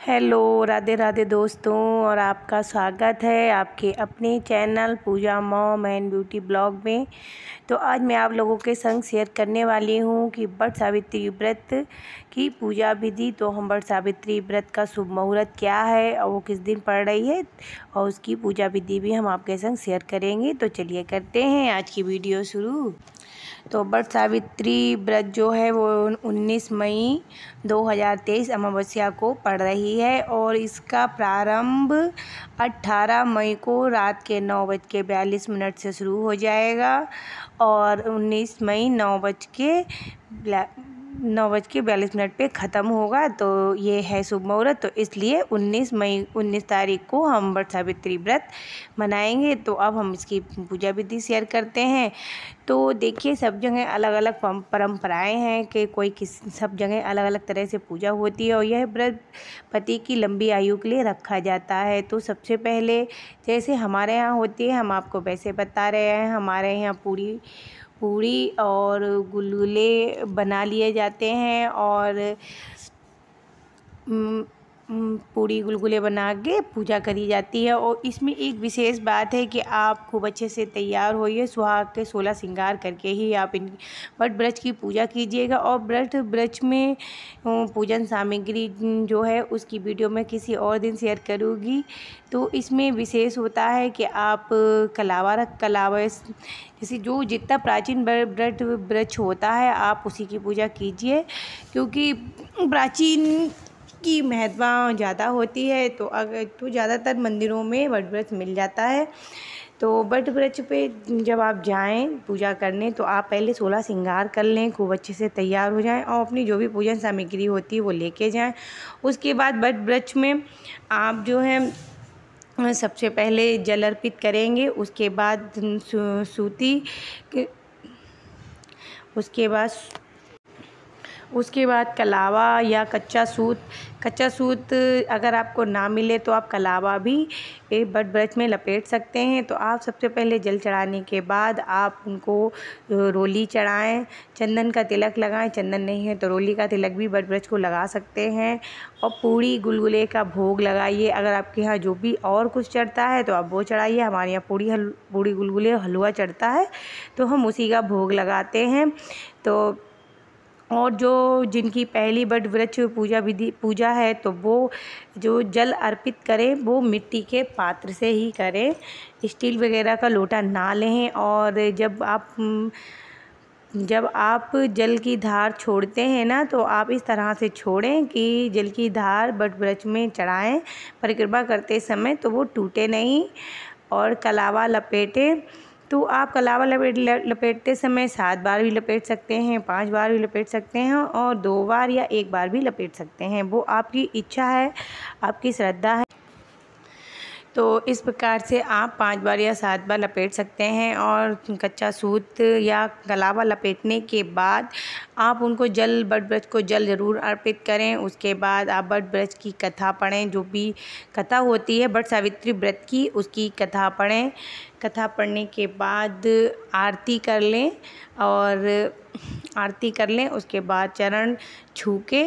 Hello, Radhe Radhe दोस्तों। और आपका स्वागत है आपके अपने channel Pooja mom and beauty blog में। तो आज मैं आप लोगों के संग शेयर करने वाली हूँ कि वट सावित्री व्रत की पूजा विधि। तो हम वट सावित्री व्रत का शुभ मुहूर्त क्या है और वो किस दिन पड़ रही है और उसकी पूजा विधि भी हम आपके संग शेयर करेंगे। तो चलिए करते हैं आज की वीडियो शुरू। तो वट सावित्री व्रत जो है वो 19 मई 2023 अमावस्या को पड़ रही है और इसका प्रारंभ 18 मई को रात के 9:42 से शुरू हो जाएगा और 19 मई 9:42 पे ख़त्म होगा। तो ये है शुभ मुहूर्त। तो इसलिए 19 तारीख को हम वट सावित्री व्रत मनाएंगे। तो अब हम इसकी पूजा विधि शेयर करते हैं। तो देखिए, सब जगह अलग अलग परंपराएं हैं कि सब जगह अलग अलग तरह से पूजा होती है और यह व्रत पति की लंबी आयु के लिए रखा जाता है। तो सबसे पहले जैसे हमारे यहाँ होती है, हम आपको वैसे बता रहे हैं। हमारे यहाँ पूरी और गुलगुले बना लिए जाते हैं और पूड़ी गुलगुले बना के पूजा करी जाती है। और इसमें एक विशेष बात है कि आप खूब अच्छे से तैयार होइए, सुहाग के 16 श्रृंगार करके ही आप इन वट वृक्ष की पूजा कीजिएगा। और वट वृक्ष में पूजन सामग्री जो है उसकी वीडियो मैं किसी और दिन शेयर करूँगी। तो इसमें विशेष होता है कि आप कलावा जैसे जो जितना प्राचीन वट वृक्ष होता है आप उसी की पूजा कीजिए, क्योंकि प्राचीन की महत्व ज़्यादा होती है। तो ज़्यादातर मंदिरों में वट वृक्ष मिल जाता है। तो वट वृक्ष पे जब आप जाएं पूजा करने तो आप पहले 16 श्रृंगार कर लें, खूब अच्छे से तैयार हो जाएं और अपनी जो भी पूजन सामग्री होती है वो लेके जाएं। उसके बाद वट वृक्ष में आप जो है सबसे पहले जल अर्पित करेंगे। उसके बाद उसके बाद कलावा या कच्चा सूत अगर आपको ना मिले तो आप कलावा भी वट वृक्ष में लपेट सकते हैं। तो आप सबसे पहले जल चढ़ाने के बाद आप उनको रोली चढ़ाएं, चंदन का तिलक लगाएं। चंदन नहीं है तो रोली का तिलक भी वट वृक्ष को लगा सकते हैं और पूड़ी गुलगुले का भोग लगाइए। अगर आपके यहाँ जो भी और कुछ चढ़ता है तो आप वो चढ़ाइए। हमारे यहाँ पूड़ी गुलगुले हलवा चढ़ता है तो हम उसी का भोग लगाते हैं। तो और जिनकी पहली वट वृक्ष पूजा है तो वो जो जल अर्पित करें वो मिट्टी के पात्र से ही करें, स्टील वगैरह का लोटा ना लें। और जब आप जल की धार छोड़ते हैं ना तो आप इस तरह से छोड़ें कि जल की धार वट वृक्ष में चढ़ाएं परिक्रमा करते समय, तो वो टूटे नहीं। और कलावा लपेटें। तो आप कलावा लपेटते समय 7 बार भी लपेट सकते हैं, 5 बार भी लपेट सकते हैं और 2 बार या 1 बार भी लपेट सकते हैं। वो आपकी इच्छा है, आपकी श्रद्धा है। तो इस प्रकार से आप 5 बार या 7 बार लपेट सकते हैं। और कच्चा सूत या कलावा लपेटने के बाद आप उनको वट वृक्ष को जल ज़रूर अर्पित करें। उसके बाद आप वट वृक्ष की कथा पढ़ें, जो भी कथा होती है वट सावित्री व्रत की उसकी कथा पढ़ें। कथा पढ़ने के बाद आरती कर लें। उसके बाद चरण छू के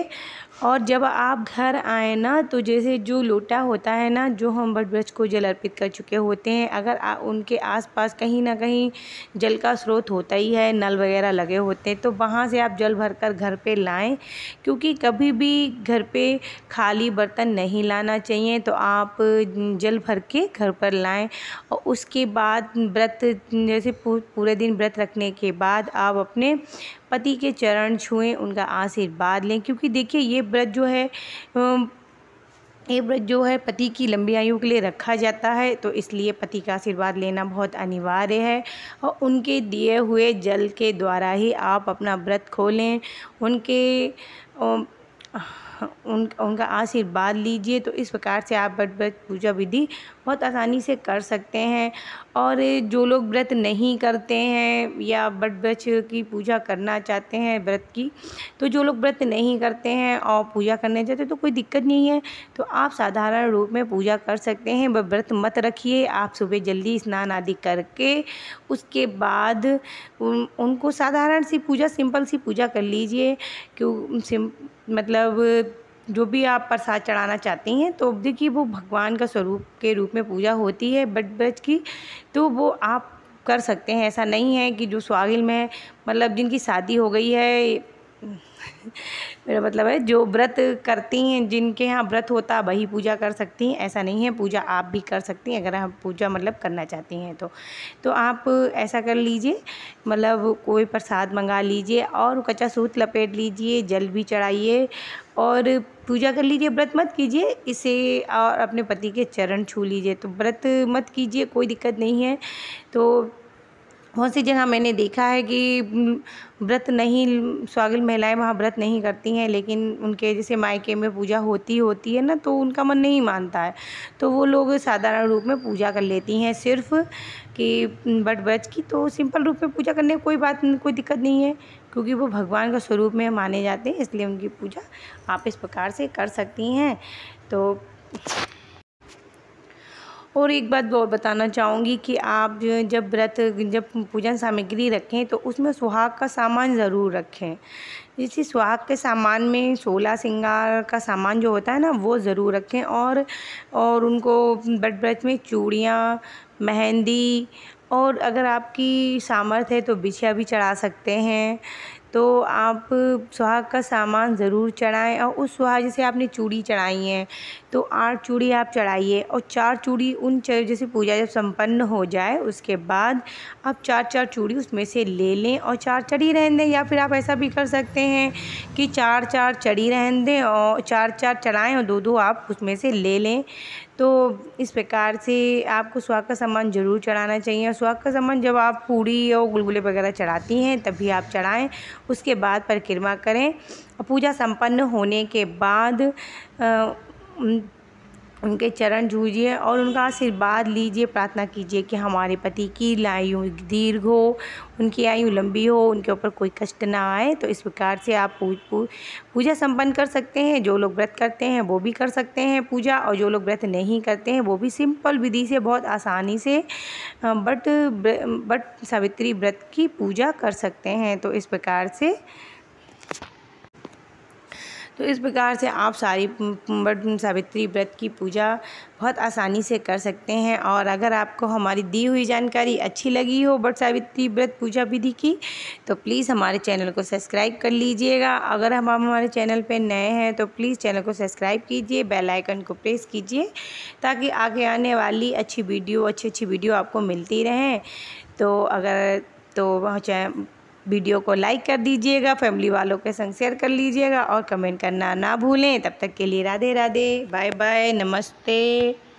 और जब आप घर आए ना तो जैसे जो लोटा होता है ना, जो हम वट वृक्ष को जल अर्पित कर चुके होते हैं, अगर उनके आसपास कहीं ना कहीं जल का स्रोत होता ही है, नल वगैरह लगे होते हैं, तो वहाँ से आप जल भरकर घर पे लाएं। क्योंकि कभी भी घर पे खाली बर्तन नहीं लाना चाहिए। तो आप जल भर के घर पर लाएं। और उसके बाद जैसे पूरे दिन व्रत रखने के बाद आप अपने पति के चरण छुएं, उनका आशीर्वाद लें। क्योंकि देखिए, ये व्रत जो है पति की लंबी आयु के लिए रखा जाता है। तो इसलिए पति का आशीर्वाद लेना बहुत अनिवार्य है और उनके दिए हुए जल के द्वारा ही आप अपना व्रत खोलें, उनका आशीर्वाद लीजिए। तो इस प्रकार से आप वट वृक्ष पूजा विधि बहुत आसानी से कर सकते हैं। और जो लोग व्रत नहीं करते हैं या वट वृक्ष की पूजा करना चाहते हैं व्रत की, तो जो लोग व्रत नहीं करते हैं और पूजा करने चाहते हैं तो कोई दिक्कत नहीं है। तो आप साधारण रूप में पूजा कर सकते हैं। व्रत मत रखिए। आप सुबह जल्दी स्नान आदि करके उसके बाद उनको साधारण सी पूजा, सिंपल सी पूजा कर लीजिए। मतलब जो भी आप प्रसाद चढ़ाना चाहती हैं, तो देखिए वो भगवान का स्वरूप के रूप में पूजा होती है बट ब्रज की, तो वो आप कर सकते हैं। ऐसा नहीं है कि जो सुहागिन में मतलब जिनकी शादी हो गई है मेरा मतलब है जो व्रत करती हैं, जिनके यहाँ व्रत होता है वही पूजा कर सकती हैं, ऐसा नहीं है। पूजा आप भी कर सकती हैं अगर आप पूजा मतलब करना चाहती हैं तो आप ऐसा कर लीजिए, मतलब कोई प्रसाद मंगा लीजिए और कच्चा सूत लपेट लीजिए, जल भी चढ़ाइए और पूजा कर लीजिए। व्रत मत कीजिए इसे और अपने पति के चरण छू लीजिए, तो व्रत मत कीजिए, कोई दिक्कत नहीं है। तो बहुत सी जगह मैंने देखा है कि व्रत नहीं, सुहागिन महिलाएं वहाँ व्रत नहीं करती हैं, लेकिन उनके जैसे मायके में पूजा होती है ना, तो उनका मन नहीं मानता है, तो वो लोग साधारण रूप में पूजा कर लेती हैं सिर्फ कि बट व्रत की तो सिंपल रूप में पूजा करने कोई कोई दिक्कत नहीं है, क्योंकि वो भगवान का स्वरूप में माने जाते हैं, इसलिए उनकी पूजा आप इस प्रकार से कर सकती हैं। तो और एक बात और बताना चाहूँगी कि आप जब पूजन सामग्री रखें तो उसमें सुहाग का सामान ज़रूर रखें। जैसे सुहाग के सामान में 16 श्रृंगार का सामान जो होता है ना, वो ज़रूर रखें और उनको बट ब्रज में चूड़ियाँ, मेहंदी और अगर आपकी सामर्थ्य है तो बिछिया भी चढ़ा सकते हैं। तो आप सुहाग का सामान ज़रूर चढ़ाएं और उस सुहाग जैसे आपने चूड़ी चढ़ाई हैं तो 8 चूड़ी आप चढ़ाइए और 4 चूड़ी जैसे पूजा जब संपन्न हो जाए उसके बाद आप 4-4 चूड़ी उसमें से ले लें और 4 चढ़ी रहने दें, या फिर आप ऐसा भी कर सकते हैं कि 4-4 चढ़ी रहने दें और 4-4 चढ़ाएं और 2-2 आप उसमें से ले लें। तो इस प्रकार से आपको सुहाग का सामान ज़रूर चढ़ाना चाहिए। और सुहाग का सामान जब आप पूड़ी और गुलगुले वगैरह चढ़ाती हैं तभी आप चढ़ाएं, उसके बाद परिक्रमा करें। पूजा संपन्न होने के बाद उनके चरण छूजिए और उनका आशीर्वाद लीजिए, प्रार्थना कीजिए कि हमारे पति की आयु दीर्घ हो, उनकी आयु लंबी हो, उनके ऊपर कोई कष्ट ना आए। तो इस प्रकार से आप पूजा संपन्न कर सकते हैं। जो लोग व्रत करते हैं वो भी कर सकते हैं पूजा, और जो लोग व्रत नहीं करते हैं वो भी सिंपल विधि से बहुत आसानी से बट सावित्री व्रत की पूजा कर सकते हैं। तो इस प्रकार से आप सारी बट सावित्री व्रत की पूजा बहुत आसानी से कर सकते हैं। और अगर आपको हमारी दी हुई जानकारी अच्छी लगी हो बट सावित्री व्रत पूजा विधि की, तो प्लीज़ हमारे चैनल को सब्सक्राइब कर लीजिएगा। अगर हम हमारे चैनल पे नए हैं तो प्लीज़ चैनल को सब्सक्राइब कीजिए, बेल आइकन को प्रेस कीजिए, ताकि आगे आने वाली अच्छी वीडियो आपको मिलती रहें। वीडियो को लाइक कर दीजिएगा, फैमिली वालों के संग शेयर कर लीजिएगा और कमेंट करना ना भूलें। तब तक के लिए राधे राधे, बाय बाय, नमस्ते।